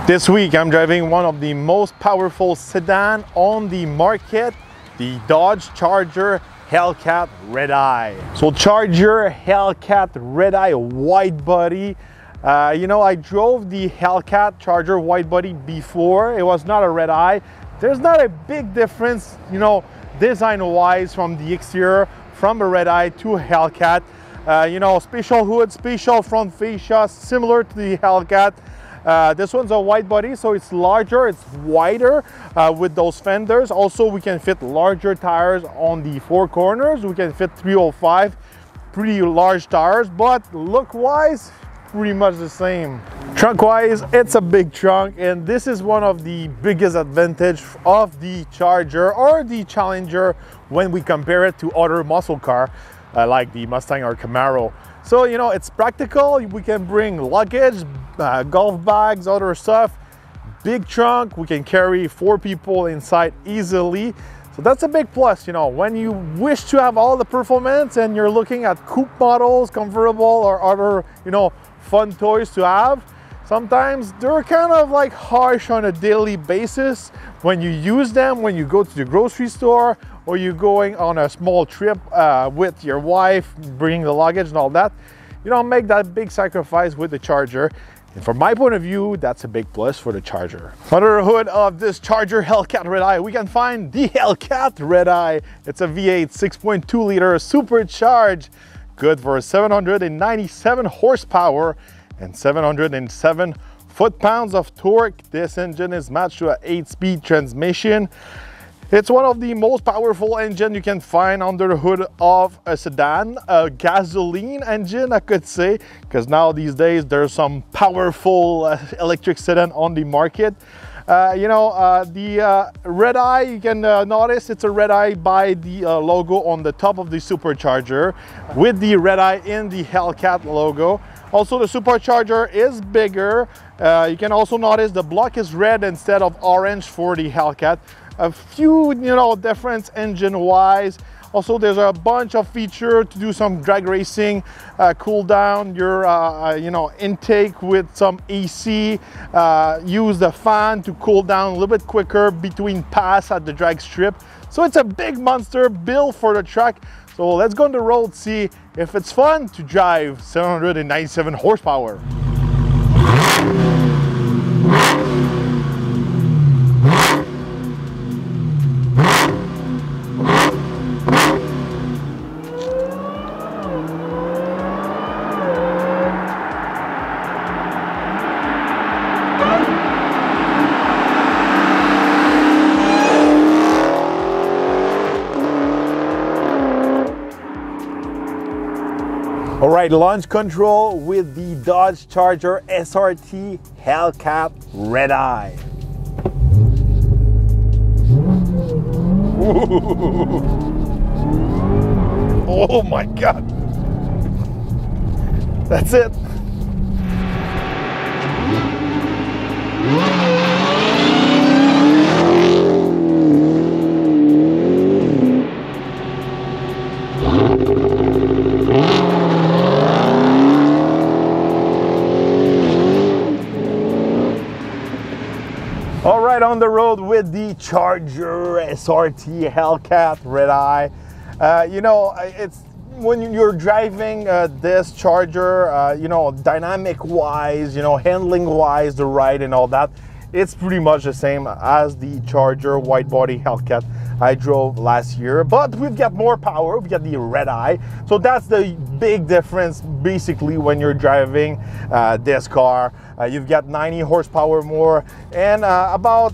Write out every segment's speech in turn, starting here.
This week I'm driving one of the most powerful sedan on the market, the Dodge Charger Hellcat Redeye. So Charger Hellcat Redeye Widebody. I drove the Hellcat Charger Widebody before. It was not a Redeye. There's not a big difference, design-wise from the exterior, from a Redeye to a Hellcat. Special hood, special front fascia, similar to the Hellcat. This one's a wide body, so it's larger, it's wider with those fenders. Also, we can fit larger tires on the four corners. We can fit 305, pretty large tires, but look-wise, pretty much the same. Trunk-wise, it's a big trunk, and this is one of the biggest advantage of the Charger or the Challenger when we compare it to other muscle car like the Mustang or Camaro. So, it's practical. We can bring luggage, golf bags, other stuff. Big trunk, we can carry 4 people inside easily. So that's a big plus, when you wish to have all the performance and you're looking at coupe models, comfortable or other, fun toys to have. Sometimes they're kind of like harsh on a daily basis when you use them, when you go to the grocery store or you're going on a small trip with your wife, bringing the luggage and all that. You don't make that big sacrifice with the Charger. And from my point of view, that's a big plus for the Charger. Under the hood of this Charger Hellcat Redeye, we can find the Hellcat Redeye. It's a V8 6.2 liter supercharged, good for 797 horsepower and 707 foot-pounds of torque. This engine is matched to an 8-speed transmission. It's one of the most powerful engines you can find under the hood of a sedan, a gasoline engine, I could say, because now these days there's some powerful electric sedan on the market. The Redeye, you can notice it's a Redeye by the logo on the top of the supercharger with the Redeye in the Hellcat logo. Also, the supercharger is bigger. You can also notice the block is red instead of orange for the Hellcat. A few, difference engine-wise. Also, there's a bunch of features to do some drag racing, cool down your, intake with some AC, use the fan to cool down a little bit quicker between pass at the drag strip. So it's a big monster built for the track. So let's go on the road, see if it's fun to drive 797 horsepower. All right, launch control with the Dodge Charger SRT Hellcat Redeye. Oh my God. That's it. All right, on the road with the Charger SRT Hellcat Redeye. It's when you're driving this Charger, dynamic-wise, handling-wise, the ride and all that, it's pretty much the same as the Charger Widebody Hellcat I drove last year, but we've got more power. We've got the Redeye, so that's the big difference basically when you're driving this car. You've got 90 horsepower more and about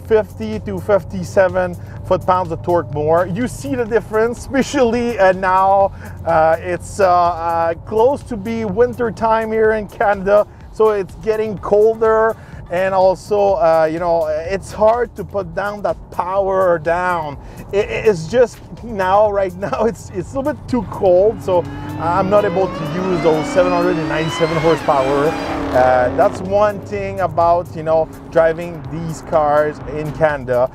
50 to 57 foot-pounds of torque more. You see the difference, especially now it's close to be winter time here in Canada, so it's getting colder. And also, it's hard to put down that power down. It's just right now, it's a little bit too cold, so I'm not able to use those 797 horsepower. That's one thing about, driving these cars in Canada.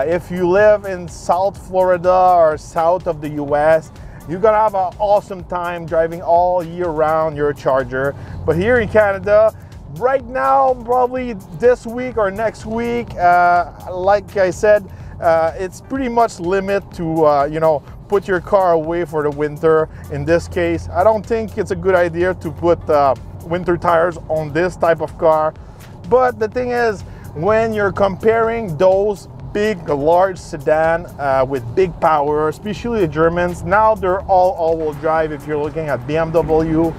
If you live in South Florida or south of the US, you're gonna have an awesome time driving all year round your Charger. But here in Canada, right now, probably this week or next week, like I said, it's pretty much limit to, you know, put your car away for the winter. In this case, I don't think it's a good idea to put winter tires on this type of car. But the thing is, when you're comparing those big, large sedan with big power, especially the Germans, now they're all-wheel drive if you're looking at BMW,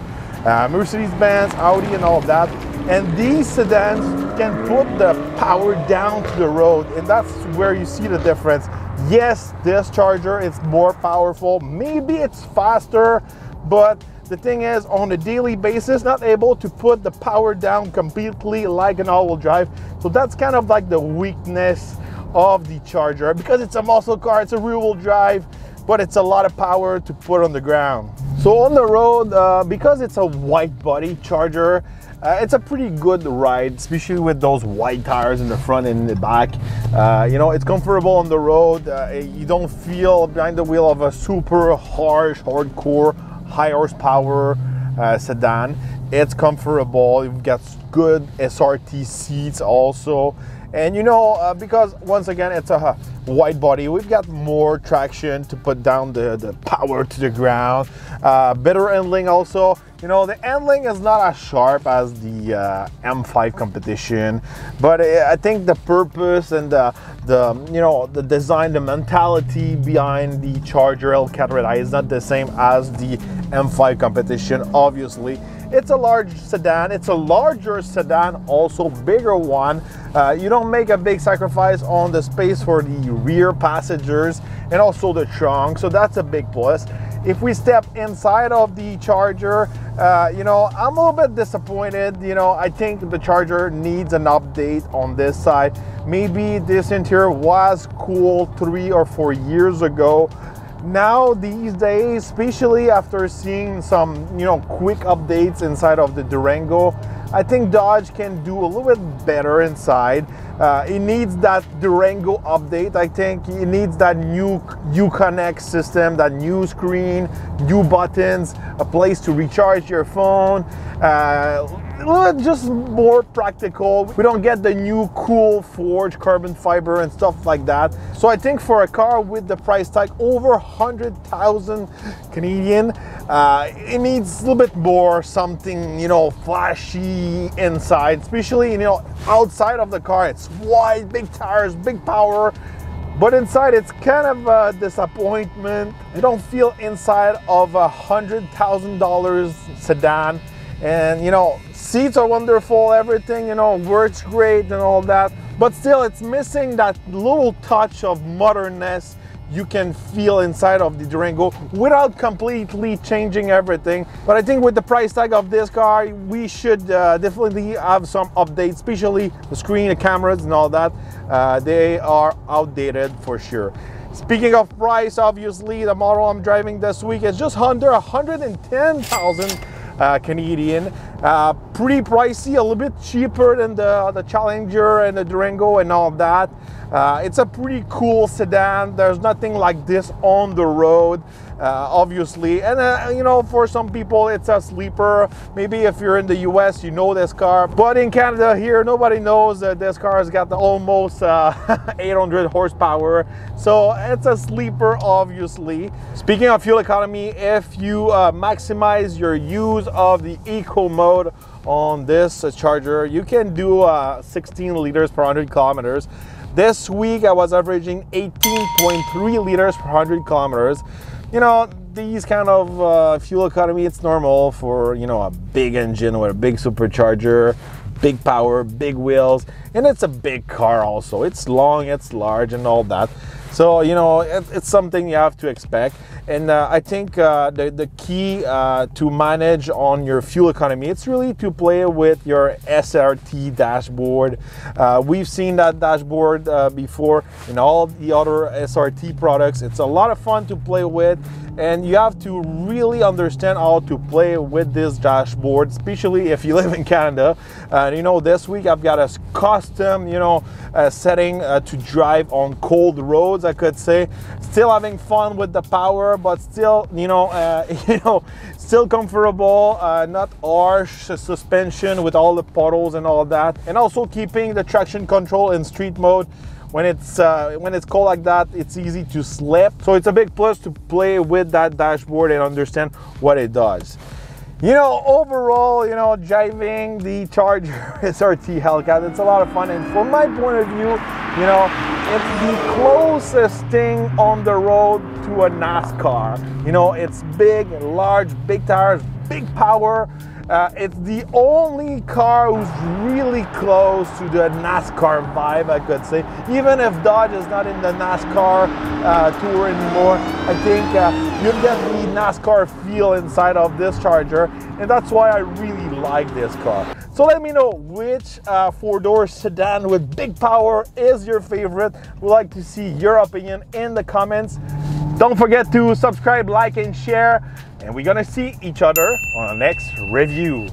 Mercedes-Benz, Audi, and all of that. And these sedans can put the power down to the road, and that's where you see the difference. Yes, this Charger is more powerful, maybe it's faster, but the thing is, on a daily basis, not able to put the power down completely like an all-wheel drive. So that's kind of like the weakness of the Charger, because it's a muscle car, it's a rear-wheel drive, but it's a lot of power to put on the ground. So on the road, because it's a wide body Charger, it's a pretty good ride, especially with those wide tires in the front and in the back. You know, it's comfortable on the road. You don't feel behind the wheel of a super harsh, hardcore, high horsepower sedan. It's comfortable. You've got good SRT seats also. And you know, because once again, it's a wide body, we've got more traction to put down the power to the ground. Better handling also. You know, the handling is not as sharp as the M5 competition, but I think the purpose and the you know, the design, the mentality behind the Charger Hellcat Redeye is not the same as the M5 competition. Obviously, it's a large sedan, it's a larger sedan, also bigger one. You don't make a big sacrifice on the space for the rear passengers and also the trunk, so that's a big plus. If we step inside of the Charger, you know, I'm a little bit disappointed. You know, I think the Charger needs an update on this side. Maybe this interior was cool 3 or 4 years ago. Now these days, especially after seeing some, you know, quick updates inside of the Durango, I think Dodge can do a little bit better inside. It needs that Durango update. I think it needs that new Uconnect system, that new screen, new buttons, a place to recharge your phone. Just more practical. We don't get the new cool forged carbon fiber and stuff like that. So I think for a car with the price tag over 100,000 Canadian, it needs a little bit more something, you know, flashy inside, especially, you know, outside of the car. It's wide, big tires, big power, but inside it's kind of a disappointment. You don't feel inside of $100,000 sedan. And you know, seats are wonderful, everything, you know, works great and all that, but still it's missing that little touch of modernness you can feel inside of the Durango without completely changing everything. But I think with the price tag of this car, we should definitely have some updates, especially the screen, the cameras and all that. They are outdated for sure. Speaking of price, obviously the model I'm driving this week is just under 110,000 Canadian. Pretty pricey, a little bit cheaper than the Challenger and the Durango and all that. It's a pretty cool sedan. There's nothing like this on the road, obviously. And you know, for some people it's a sleeper. Maybe if you're in the US, you know this car, but in Canada here, nobody knows that this car has got almost 800 horsepower. So it's a sleeper, obviously. Speaking of fuel economy, if you maximize your use of the eco mode on this Charger, you can do 16 liters per 100 kilometers. This week I was averaging 18.3 liters per 100 kilometers. You know, these kind of fuel economy, it's normal for, you know, a big engine with a big supercharger, big power, big wheels, and it's a big car also. It's long, it's large and all that. So, you know, it's something you have to expect. And I think the key to manage on your fuel economy, it's really to play with your SRT dashboard. We've seen that dashboard before in all the other SRT products. It's a lot of fun to play with, and you have to really understand how to play with this dashboard, especially if you live in Canada. You know, this week I've got a custom, you know, setting to drive on cold roads. I could say. Still having fun with the power, but still, still comfortable, not harsh suspension with all the puddles and all that. And also keeping the traction control in street mode. When it's cold like that, it's easy to slip. So it's a big plus to play with that dashboard and understand what it does. Overall, driving the Charger SRT Hellcat, it's a lot of fun. And from my point of view, it's the closest thing on the road to a NASCAR. It's big, large, big tires, big power. It's the only car who's really close to the NASCAR vibe, I could say. Even if Dodge is not in the NASCAR tour anymore, I think you get the NASCAR feel inside of this Charger, and that's why I really like this car. So let me know which four-door sedan with big power is your favorite. We'd like to see your opinion in the comments. Don't forget to subscribe, like, and share. And we're gonna see each other on the next review.